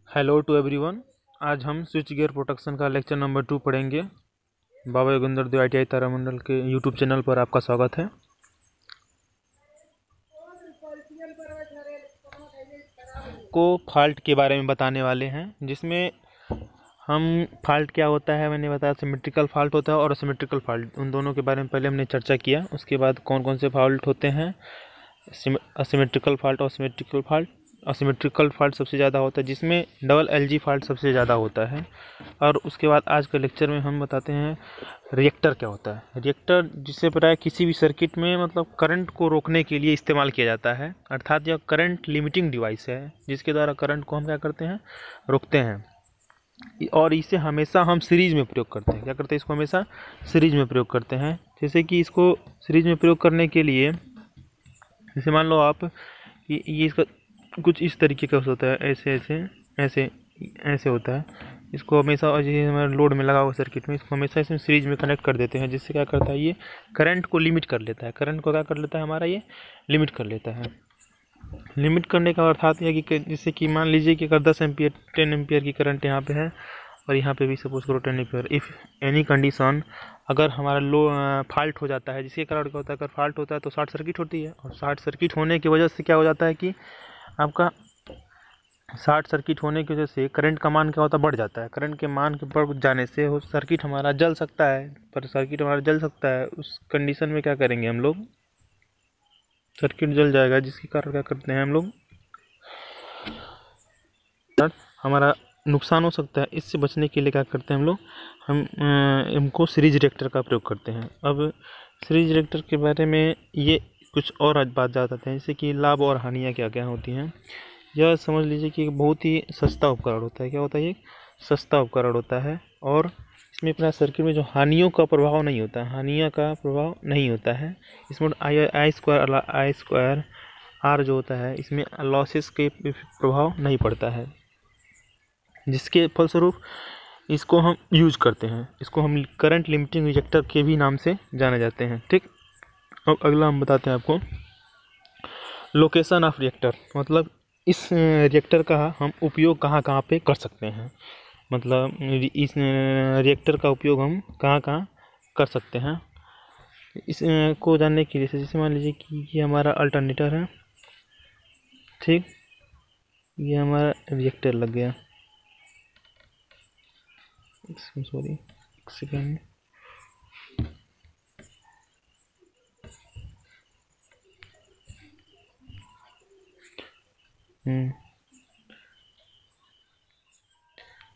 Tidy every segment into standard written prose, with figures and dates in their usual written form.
Hello to everyone. आज हम switchgear protection का लेक्चर नंबर 2 पढ़ेंगे। बाबा योगेंद्र देव ITI तारामंडल के यूट्यूब चैनल पर आपका स्वागत है। को फॉल्ट के बारे में बताने वाले हैं, जिसमें हम फॉल्ट क्या होता है मैंने बताया, सिमेट्रिकल फॉल्ट होता है और असिमेट्रिकल फॉल्ट, उन दोनों के बारे में पहले हमने चर्चा किया। उसके बाद कौन कौन से फॉल्ट होते हैं, असिमेट्रिकल फॉल्ट और सिमेट्रिकल फॉल्ट। असिमेट्रिकल फॉल्ट सबसे ज़्यादा होता है, जिसमें डबल LG फॉल्ट सबसे ज़्यादा होता है। और उसके बाद आज के लेक्चर में हम बताते हैं रिएक्टर क्या होता है। रिएक्टर जिससे प्राय किसी भी सर्किट में मतलब करंट को रोकने के लिए इस्तेमाल किया जाता है, अर्थात यह करंट लिमिटिंग डिवाइस है, जिसके द्वारा करंट को हम क्या करते हैं, रोकते हैं। और इसे हमेशा हम सीरीज में प्रयोग करते हैं। क्या करते हैं, इसको हमेशा सीरीज में प्रयोग करते हैं। जैसे कि इसको सीरीज में प्रयोग करने के लिए, जैसे मान लो आप ये इसका कुछ इस तरीके का होता है, ऐसे ऐसे ऐसे ऐसे होता है। इसको हमेशा, और ये हमारे लोड में लगा हुआ सर्किट में, इसको हमेशा इसमें सीरीज में कनेक्ट कर देते हैं, जिससे क्या करता है, ये करंट को लिमिट कर लेता है। करंट को क्या कर लेता है हमारा, ये लिमिट कर लेता है। लिमिट करने का अर्थात यह कि जैसे कि मान लीजिए कि अगर 10 एम्पियर 10 एम्पियर की करंट यहाँ पे है और यहाँ पे भी सपोज करो 10 एम्पियर, इफ़ एनी कंडीशन, अगर हमारा लो फॉल्ट हो जाता है, जिसके कारण क्या होता है, अगर फॉल्ट होता है तो शॉर्ट सर्किट होती है। और शॉर्ट सर्किट होने की वजह से क्या हो जाता है कि आपका शॉर्ट सर्किट होने की वजह से करंट का मान क्या होता है, बढ़ जाता है। करंट के मान के बढ़ जाने से वो सर्किट हमारा जल सकता है। पर सर्किट हमारा जल सकता है, उस कंडीशन में क्या करेंगे हम लोग, सर्किट जल जाएगा, जिसके कारण क्या करते हैं हम लोग, हमारा नुकसान हो सकता है। इससे बचने के लिए क्या करते हैं हम लोग, हम इनको सीरीज रिएक्टर का प्रयोग करते हैं। अब सीरीज रिएक्टर के बारे में ये कुछ और आज बात जाते हैं, जैसे कि लाभ और हानियाँ क्या क्या होती हैं। यह समझ लीजिए कि बहुत ही सस्ता उपकरण होता है। क्या होता है, ये सस्ता उपकरण होता है। और इसमें अपना सर्किट में जो हानियों का प्रभाव नहीं होता है, हानियों का प्रभाव नहीं होता है। इसमें आई स्क्वायर आर जो होता है, इसमें लॉसेस के प्रभाव नहीं पड़ता है, जिसके फलस्वरूप इसको हम यूज करते हैं। इसको हम करंट लिमिटिंग रिएक्टर के भी नाम से जाने जाते हैं। ठीक, अब अगला हम बताते हैं आपको लोकेशन ऑफ रिएक्टर, मतलब इस रिएक्टर का हम उपयोग कहाँ कहाँ पे कर सकते हैं। मतलब इस रिएक्टर का उपयोग हम कहाँ कहाँ कर सकते हैं, इस को जानने के लिए, जैसे मान लीजिए कि ये हमारा अल्टरनेटर है। ठीक, ये हमारा रिएक्टर लग गया, सॉरी एक सेकेंड।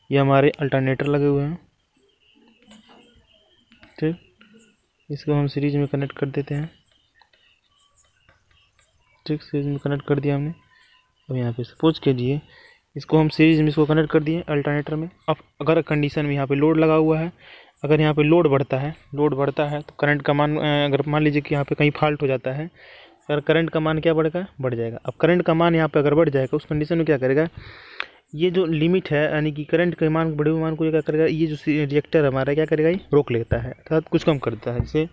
ये हमारे अल्टरनेटर लगे हुए हैं। ठीक, इसको हम सीरीज में कनेक्ट कर देते हैं। ठीक, सीरीज में कनेक्ट कर दिया हमने। अब यहाँ पे सपोज कीजिए इसको हम सीरीज में इसको कनेक्ट कर दिए अल्टरनेटर में। अब अगर कंडीशन में यहाँ पे लोड लगा हुआ है, अगर यहाँ पे लोड बढ़ता है तो करंट का मान, अगर मान लीजिए कि यहाँ पे कहीं फॉल्ट हो जाता है, अगर करंट का मान क्या बढ़ेगा, बढ़ जाएगा। अब करंट का मान यहाँ पे अगर बढ़ जाएगा, उस कंडीशन में क्या करेगा, ये जो लिमिट है, यानी कि करंट के मान, बड़े मान को क्या करेगा, ये जो रिएक्टर हमारा क्या करेगा, ये रोक लेता है, अर्थात कुछ कम करता है इसे।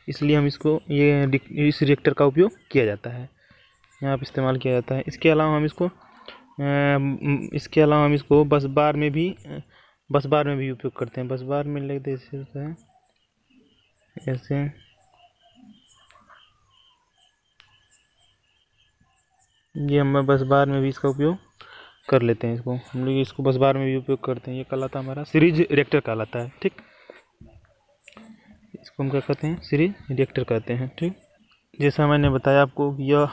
इसलिए हम इसको, ये इस रिएक्टर का उपयोग किया जाता है, यहाँ पे इस्तेमाल किया जाता है। इसके अलावा हम इसको बस बार में भी उपयोग करते हैं। बस बार में लिख दे सकते हैं ऐसे, ये हम बस बार में भी इसका उपयोग कर लेते हैं। इसको हम लोग इसको बस बार में भी उपयोग करते हैं। ये कहलाता है हमारा सीरीज रिएक्टर कहलाता है। ठीक, इसको हम क्या कहते हैं, सीरीज रिएक्टर कहते हैं। ठीक, जैसा मैंने बताया आपको, यह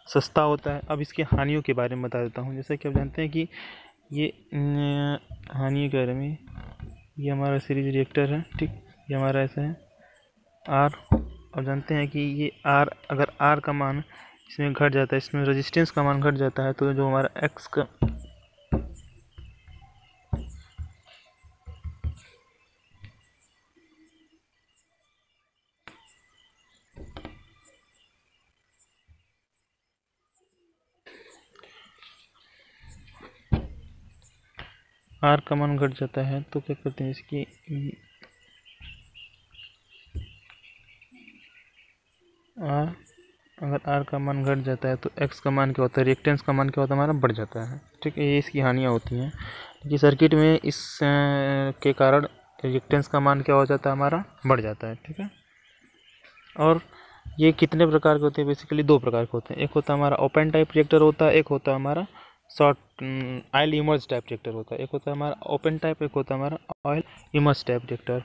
सस्ता होता है। अब इसकी हानियों के बारे में बता देता हूँ। जैसा कि आप जानते हैं कि ये हानियों के बारे में, ये हमारा सीरीज रिएक्टर है। ठीक, ये हमारा ऐसा है आर। अब जानते हैं कि ये आर, अगर आर का मान इसमें घट जाता है, इसमें रेजिस्टेंस का मान घट जाता है, तो जो हमारा एक्स का आर का मान घट जाता है, तो क्या करते हैं, इसकी आर, अगर अगर आर का मान घट जाता है तो एक्स का मान क्या होता है, रिएक्टेंस का मान क्या होता है हमारा, बढ़ जाता है। ठीक है, ये इसकी हानियाँ होती हैं कि सर्किट में इस के कारण रिएक्टेंस का मान क्या हो जाता है हमारा, बढ़ जाता है। ठीक है, और ये कितने प्रकार के होते हैं, बेसिकली दो प्रकार के होते हैं। एक होता है हमारा ओपन टाइप रिएक्टर होता है, एक होता है हमारा short oil emerge type reactor होता है। एक होता है हमारा ओपन टाइप, एक होता है हमारा ऑयल इमर्ज टाइप रिएक्टर।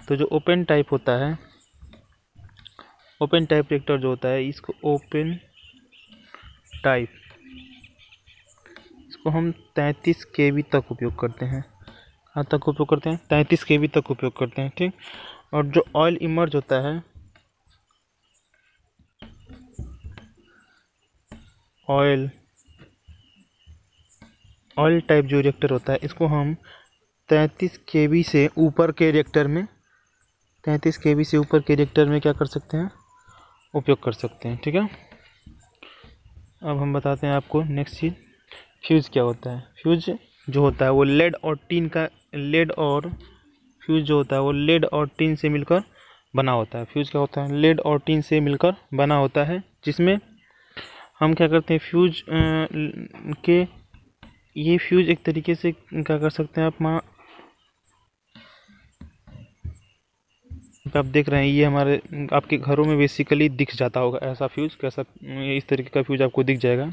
तो जो ओपन टाइप होता है, ओपन टाइप रिएक्टर जो होता है, इसको ओपन टाइप, इसको हम 33 kV तक उपयोग करते हैं। कहाँ तक उपयोग करते हैं, 33 kV तक उपयोग करते हैं। ठीक, और जो ऑयल इमर्ज होता है, ऑयल टाइप जो रिएक्टर होता है, इसको हम 33 kV से ऊपर के रिएक्टर में, 33 kV से ऊपर के रिएक्टर में क्या कर सकते हैं, उपयोग कर सकते हैं। ठीक है, अब हम बताते हैं आपको नेक्स्ट चीज़, फ्यूज़ क्या होता है। फ्यूज जो होता है वो लेड और टीन का, लेड और फ्यूज जो होता है वो लेड और टीन से मिलकर बना होता है। फ्यूज क्या होता है, लेड और टीन से मिलकर बना होता है, जिसमें हम क्या करते हैं, फ्यूज के, ये फ्यूज एक तरीके से क्या कर सकते हैं आप देख रहे हैं, ये हमारे आपके घरों में बेसिकली दिख जाता होगा ऐसा फ्यूज, कैसा इस तरीके का फ्यूज आपको दिख जाएगा।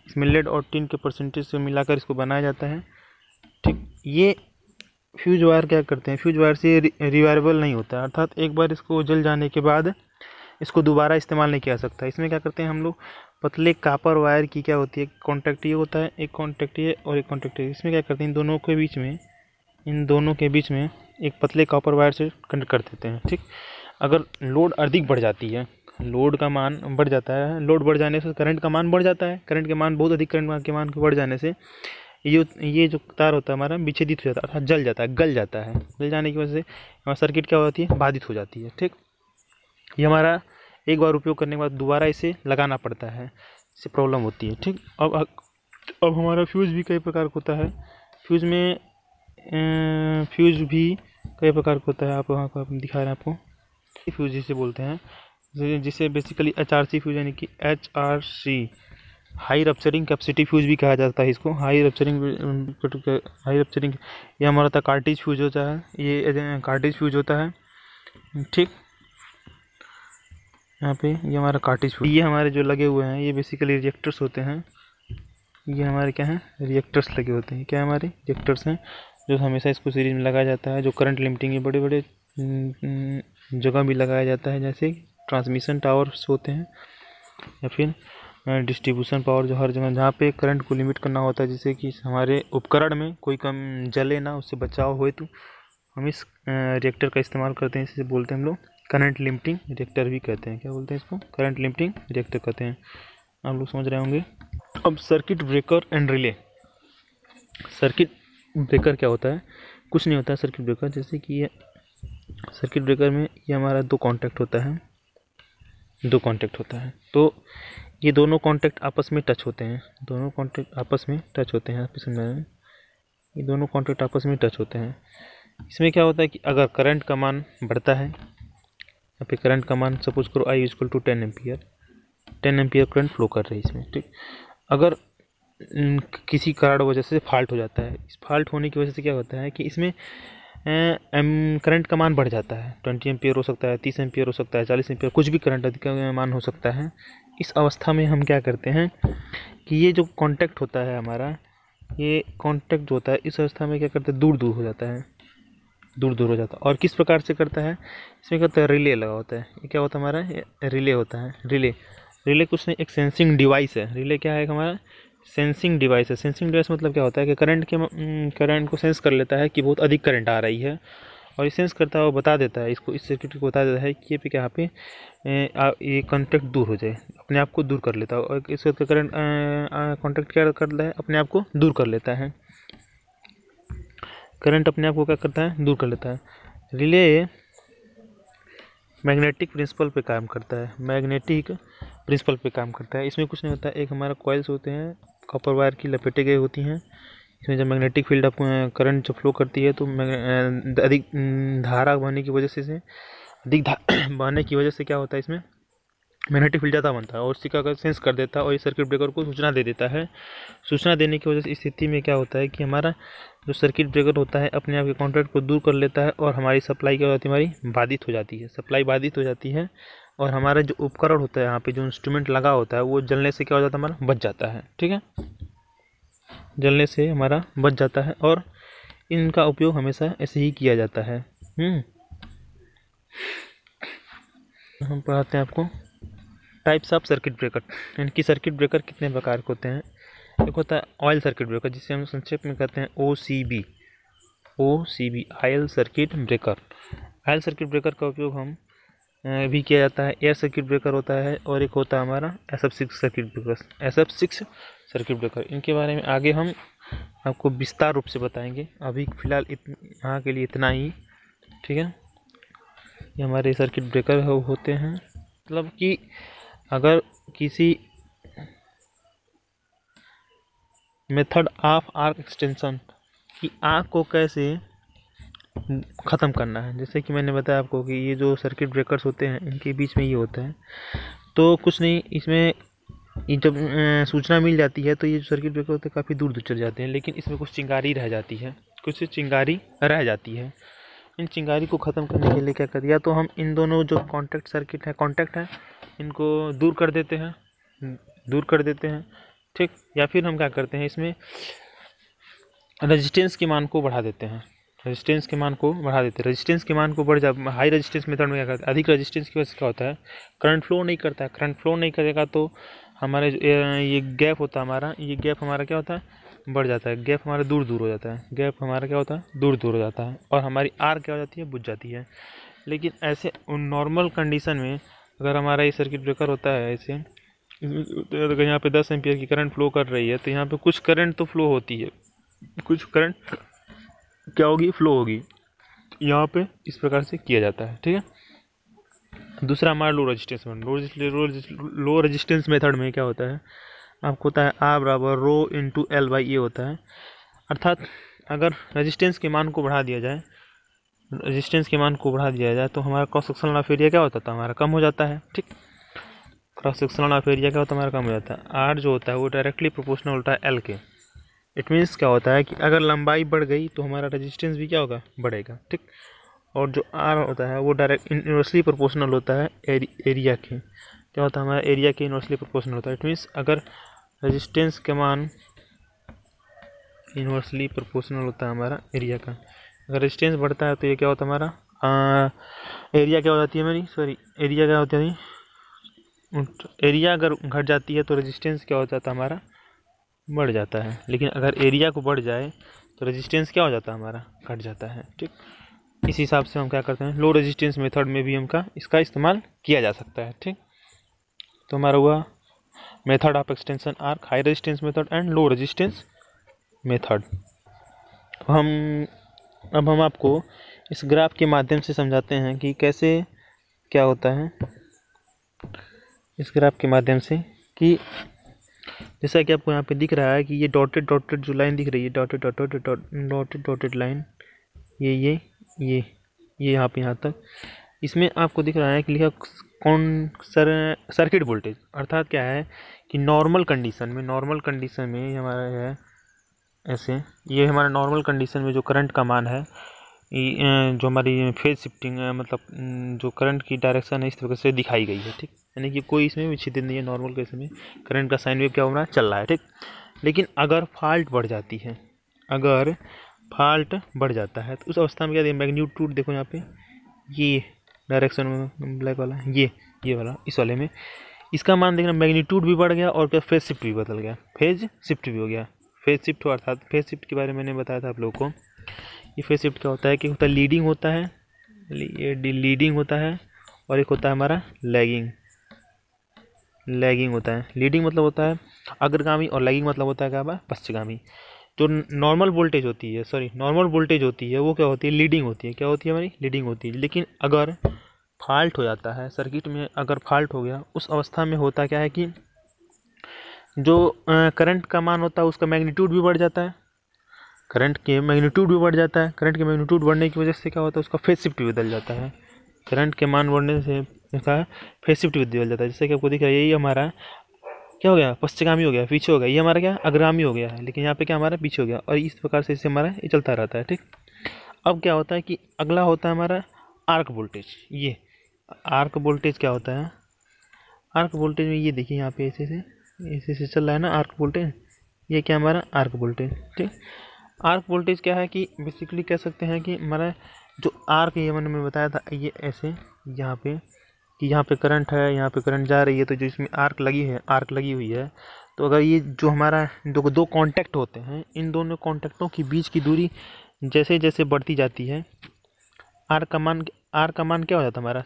इसमें लेड और टिन के परसेंटेज से मिलाकर इसको बनाया जाता है। ठीक, ये फ्यूज वायर क्या करते हैं, फ्यूज वायर से रिवायरेबल नहीं होता है, अर्थात एक बार इसको जल जाने के बाद इसको दोबारा इस्तेमाल नहीं किया सकता। इसमें क्या करते हैं हम लोग, पतले कापर वायर की क्या होती है, कॉन्टैक्ट ये होता है, एक कॉन्टैक्ट ये और एक कॉन्टैक्ट ये। इसमें क्या करते हैं, इन दोनों के बीच में एक पतले कॉपर वायर से कनेक्ट कर देते हैं। ठीक, अगर लोड अधिक बढ़ जाती है, लोड का मान बढ़ जाता है, लोड बढ़ जाने से करंट का मान बढ़ जाता है, करंट के मान बहुत अधिक, करंट के मान के बढ़ जाने से ये जो तार होता है हमारा विच्छेदित हो जाता है, अर्थात जल जाता है, गल जाता है। गल जाने की वजह से हमारा सर्किट क्या होती है, बाधित हो जाती है। ठीक, ये हमारा एक बार उपयोग करने के बाद दोबारा इसे लगाना पड़ता है, इससे प्रॉब्लम होती है। ठीक, अब हमारा फ्यूज़ भी कई प्रकार का होता है। फ्यूज़ में फ्यूज़ भी कई प्रकार का होता है। आप वहाँ पर दिखा रहे हैं आपको, फ्यूज़ जिसे बोलते हैं, जिसे बेसिकली HRC फ्यूज़ यानी कि HRC high rupturing capacity fuse भी कहा जाता है इसको। हाई रप्चरिंग ये हमारा था कार्टिज फ्यूज़ होता है, ये कार्टिज फ्यूज़ होता है। ठीक, यहाँ पे ये हमारा कार्टिज फ्यूज़, ये हमारे जो लगे हुए हैं ये बेसिकली रिएक्टर्स होते हैं। ये हमारे क्या हैं, रिएक्टर्स लगे होते हैं। क्या हमारे रिएक्टर्स हैं, जो हमेशा इसको सीरीज में लगाया जाता है। जो करंट लिमिटिंग है, बड़े बड़े जगह भी लगाया जाता है, जैसे ट्रांसमिशन टावर्स होते हैं, या फिर डिस्ट्रीब्यूशन पावर, जो हर जगह जहाँ पे करंट को लिमिट करना होता है, जिससे कि हमारे उपकरण में कोई कम जले ना, उससे बचाव हो, तो हम इस रिएक्टर का इस्तेमाल करते हैं। इसे बोलते हैं हम लोग करंट लिमिटिंग रिएक्टर भी कहते हैं। क्या बोलते हैं इसको, करंट लिमिटिंग रिएक्टर कहते हैं। आप लोग समझ रहे होंगे। अब circuit breaker and relay. Circuit breaker क्या होता है, कुछ नहीं होता है सर्किट ब्रेकर, जैसे कि ये सर्किट ब्रेकर में ये हमारा दो कांटेक्ट होता है, तो ये दोनों कांटेक्ट आपस में टच होते हैं, आपको समझ में, ये दोनों कांटेक्ट आपस में टच होते हैं। इसमें क्या होता है कि अगर करंट का मान बढ़ता है, यहाँ पे करंट का मान सपोज करो I = 10 ampere, 10 ampere current flow कर रही है इसमें। ठीक, अगर किसी कारण वजह से फॉल्ट हो जाता है, इस फॉल्ट होने की वजह से क्या होता है कि इसमें करंट का मान बढ़ जाता है, 20 एम्पियर हो सकता है, 30 एम्पियर हो सकता है, 40 एम्पियर, कुछ भी करंट अधिक मान हो सकता है। इस अवस्था में हम क्या करते हैं कि ये जो कांटेक्ट होता है हमारा, ये कांटेक्ट जो होता है, इस अवस्था में क्या करते हैं, दूर दूर हो जाता है। और किस प्रकार से करता है, इसमें क्या होता है, रिले लगा होता है। ये क्या होता है हमारा, रिले होता है। रिले कुछ नहीं, एक सेंसिंग डिवाइस है। रिले क्या है हमारा, सेंसिंग डिवाइस है। सेंसिंग डिवाइस मतलब क्या होता है कि करंट को सेंस कर लेता है कि बहुत अधिक करंट आ रही है, और ये सेंस करता है और बता देता है इसको, इस सर्किट को बता देता है कि ये यहाँ पे ये कॉन्टैक्ट दूर हो जाए, अपने आप को दूर कर लेता है। और इस वक्त करंट कॉन्टैक्ट क्या करता है, अपने आप को दूर कर लेता है। करंट अपने आप को क्या करता है, दूर कर लेता है। रिले मैग्नेटिक प्रिंसिपल पे काम करता है। इसमें कुछ नहीं होता है, एक हमारा कॉइल्स होते हैं, कॉपर वायर की लपेटे गए होती हैं। इसमें जब मैग्नेटिक फील्ड आपको करंट जब फ्लो करती है, तो अधिक धारा बहने की वजह से क्या होता है, इसमें मैग्नेटिक फील्ड ज़्यादा बनता है और उसी का अगर सेंस कर देता है और ये सर्किट ब्रेकर को सूचना दे देता है। सूचना देने की वजह से स्थिति में क्या होता है कि हमारा जो सर्किट ब्रेकर होता है अपने आप के कॉन्टैक्ट को दूर कर लेता है और हमारी सप्लाई क्या होती है, हमारी बाधित हो जाती है, सप्लाई बाधित हो जाती है और हमारा जो उपकरण होता है यहाँ पे जो इंस्ट्रूमेंट लगा होता है वो जलने से क्या हो जाता है, हमारा बच जाता है। ठीक है, जलने से हमारा बच जाता है और इनका उपयोग हमेशा ऐसे ही किया जाता है। हम पढ़ाते हैं आपको टाइप्स ऑफ सर्किट ब्रेकर, इनकी सर्किट ब्रेकर कितने प्रकार के होते हैं। एक होता है ऑयल सर्किट ब्रेकर जिसे हम संक्षेप में कहते हैं OCB, oil circuit breaker. Oil circuit breaker का उपयोग हम भी किया जाता है। एयर सर्किट ब्रेकर होता है और एक होता है हमारा SF6 circuit breaker, SF6 circuit breaker. इनके बारे में आगे हम आपको विस्तार रूप से बताएंगे, अभी फिलहाल यहाँ के लिए इतना ही। ठीक है, ये हमारे सर्किट ब्रेकर होते हैं। मतलब कि अगर किसी मेथड ऑफ आर्क एक्सटेंशन की आर्क को कैसे ख़त्म करना है, जैसे कि मैंने बताया आपको कि ये जो सर्किट ब्रेकर्स होते हैं इनके बीच में ये होता है, तो कुछ नहीं, इसमें जब सूचना मिल जाती है तो ये जो सर्किट ब्रेकर होते हैं काफ़ी दूर दूर चले जाते हैं, लेकिन इसमें कुछ चिंगारी रह जाती है, इन चिंगारी को ख़त्म करने के लिए क्या कर दिया, तो हम इन दोनों जो कॉन्टैक्ट है इनको दूर कर देते हैं। ठीक, या फिर हम क्या करते हैं, इसमें रेजिस्टेंस के मान को बढ़ा देते हैं। रेजिस्टेंस के मान को बढ़ जा हाई रेजिस्टेंस मेथड में क्या करते हैं, अधिक रेजिस्टेंस की वजह से क्या होता है, करंट फ्लो नहीं करेगा तो हमारे ये गैप होता है हमारा, ये गैप हमारा क्या होता है, बढ़ जाता है, गैप हमारा दूर दूर हो जाता है और हमारी आर क्या हो जाती है, बुझ जाती है। लेकिन ऐसे नॉर्मल कंडीशन में अगर हमारा ये सर्किट ब्रेकर होता है ऐसे, अगर यहाँ पे 10 एम्पियर की करंट फ्लो कर रही है तो यहाँ पे कुछ करंट तो फ्लो होती है, कुछ करंट क्या होगी, फ्लो होगी, यहाँ पे इस प्रकार से किया जाता है। ठीक है, दूसरा हमारा लो रेजिस्टेंस मेथड में क्या होता है, आपको होता है R बराबर रो इंटू L/A होता है। अर्थात अगर रेजिस्टेंस के मान को बढ़ा दिया जाए तो हमारा क्रॉस सेक्शनल ऑफ एरिया क्या होता था, हमारा कम हो जाता है। ठीक, क्रॉस सेक्शनल ऑफ एरिया क्या होता है, हमारा कम हो जाता है। R जो होता है वो डायरेक्टली प्रोपोर्शनल होता है L के। इट मीन्स क्या होता है कि अगर लंबाई बढ़ गई तो हमारा रेजिस्टेंस भी क्या होगा, बढ़ेगा। ठीक, और जो R होता है वो डायरेक्ट इनवर्सली प्रोपोर्शनल होता है एरिया के। क्या होता है, हमारा एरिया के इनवर्सली प्रोपोर्शनल होता है। इट मीन्स अगर रेजिस्टेंस के मान इनवर्सली प्रोपोर्शनल होता है हमारा एरिया का, अगर रेजिस्टेंस बढ़ता है तो ये क्या होता है, हमारा एरिया क्या हो जाती है एरिया अगर घट जाती है तो रेजिस्टेंस क्या हो जाता है, हमारा बढ़ जाता है। लेकिन अगर एरिया को बढ़ जाए तो रेजिस्टेंस क्या हो जाता है, हमारा घट जाता है। ठीक, इस हिसाब से हम क्या करते हैं, लो रेजिस्टेंस मेथड में भी इसका इस्तेमाल किया जा सकता है। ठीक, तो हमारा हुआ method of extension arc, high resistance method and low resistance method. अब हम आपको इस ग्राफ के माध्यम से समझाते हैं कि कैसे क्या होता है, इस ग्राफ के माध्यम से कि जैसा कि आपको यहाँ पे दिख रहा है कि ये डॉटेड जो लाइन दिख रही है, डॉटेड लाइन, ये यहाँ पे यहाँ तक, इसमें आपको दिख रहा है कि लिखा सर्किट वोल्टेज। अर्थात क्या है कि नॉर्मल कंडीशन में हमारा है ऐसे, ये हमारा नॉर्मल कंडीशन में जो करंट का मान है, जो हमारी फेज शिफ्टिंग मतलब जो करंट की डायरेक्शन है इस तरह से दिखाई गई है। ठीक, यानी कि कोई इसमें विच्छेदन नहीं है, नॉर्मल केस में करंट का साइन वेव क्या हो रहा है, चल रहा है। ठीक, लेकिन अगर फॉल्ट बढ़ जाता है तो उस अवस्था में क्या देखिए, मैग्नीट्यूड देखो यहाँ पे, ये डायरेक्शन में ब्लैक वाला, ये वाला, इस वाले में इसका मान देखना, मैग्नीट्यूड भी बढ़ गया और क्या फेज शिफ्ट भी बदल गया, फेज शिफ्ट भी हो गया। फेज शिफ्ट अर्थात फेज शिफ्ट के बारे में मैंने बताया था आप लोगों को। ये फेज शिफ्ट क्या होता है कि होता है लीडिंग होता है, ये लीडिंग होता है और एक होता है हमारा लैगिंग होता है। लीडिंग मतलब होता है अग्रगामी और लैगिंग मतलब होता है क्या, पश्चगामी। जो नॉर्मल वोल्टेज होती है वो क्या होती है, लीडिंग होती है। क्या होती है, हमारी लीडिंग होती है। लेकिन अगर फॉल्ट हो जाता है सर्किट में, अगर फॉल्ट हो गया उस अवस्था में होता क्या है कि जो करंट का मान होता है उसका मैग्नीट्यूड भी बढ़ जाता है, करंट के मैग्नीट्यूड बढ़ने की वजह से क्या होता है, उसका फेज शिफ्ट भी बदल जाता है। करंट के मान बढ़ने से इसका फेज शिफ्ट भी बदल जाता है। जैसे कि आपको दिख रहा है यही हमारा क्या हो गया, पश्चिमगामी हो गया, पीछे हो गया, ये हमारा क्या अग्रगामी हो गया है, लेकिन यहाँ पे क्या हमारा पीछे हो गया, और इस प्रकार से इससे हमारा ये चलता रहता है। ठीक, अब क्या होता है कि अगला होता है हमारा आर्क वोल्टेज। ये आर्क वोल्टेज क्या होता है, आर्क वोल्टेज में ये देखिए यहाँ पे ऐसे चल रहा है ना आर्क वोल्टेज, ये क्या हमारा आर्क वोल्टेज। ठीक, आर्क वोल्टेज क्या है कि बेसिकली कह सकते हैं कि हमारा जो आर्क, ये मैंने बताया था, ये ऐसे यहाँ पे कि यहाँ पे करंट है, यहाँ पे करंट जा रही है, तो जो इसमें आर्क लगी हुई है, तो अगर ये जो हमारा दो कांटेक्ट होते हैं, इन दोनों कांटेक्टों के बीच की दूरी जैसे जैसे बढ़ती जाती है, आर्क का मान क्या हो जाता है हमारा,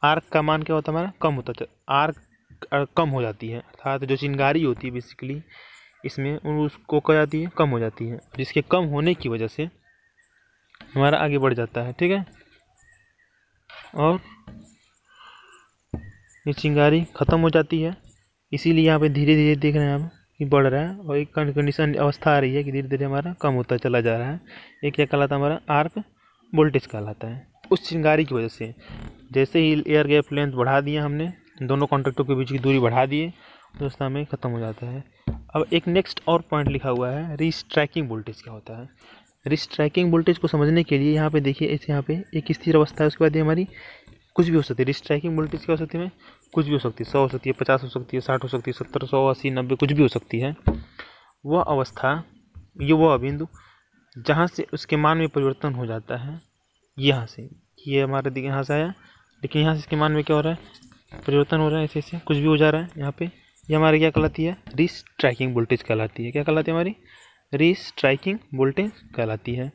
आर्क का मान क्या होता है हमारा, कम होता है, आर्क कम हो जाती है, अर्थात जो चिंगारी होती है बेसिकली इसमें उसको क्या जाती है, कम हो जाती है, जिसके कम होने की वजह से हमारा आगे बढ़ जाता है। ठीक है, और ये चिंगारी ख़त्म हो जाती है, इसीलिए यहाँ पे धीरे धीरे देख रहे हैं आप कि बढ़ रहा है, और एक कंडीशन अवस्था आ रही है कि धीरे धीरे हमारा कम होता चला जा रहा है। ये क्या कहलाता है, हमारा आर्क वोल्टेज कहलाता है। उस चिंगारी की वजह से जैसे ही एयर गैप लेंथ बढ़ा दिया हमने, दोनों कॉन्टैक्टों के बीच की दूरी बढ़ा दिए, तो उस समय ख़त्म हो जाता है। अब एक नेक्स्ट और पॉइंट लिखा हुआ है, रिस्ट्राइकिंग वोल्टेज क्या होता है। रिस्ट्राइकिंग वोल्टेज को समझने के लिए यहाँ पे देखिए, इस यहाँ पे एक स्थिर अवस्था है, उसके बाद ये हमारी कुछ भी हो सकती है। रिस्ट्राइकिंग वोल्टेज क्या हो सकती है, कुछ भी हो सकती है, 100 हो सकती है, 50 हो सकती है, 60 हो सकती है, 70, 100, 80, 90 कुछ भी हो सकती है। वह अवस्था, ये वह बिंदु जहाँ से उसके मान में परिवर्तन हो जाता है, यहाँ से, ये हमारे दिखे यहाँ से आया, लेकिन यहाँ से इसके मान में क्या हो रहा है, परिवर्तन हो रहा है, ऐसे ऐसे कुछ भी हो जा रहा है यहाँ पे, ये हमारी क्या कहलाती है, रिस्ट्राइकिंग वोल्टेज कहलाती है। क्या कहलाती है हमारी, रिस्ट्राइकिंग वोल्टेज कहलाती है।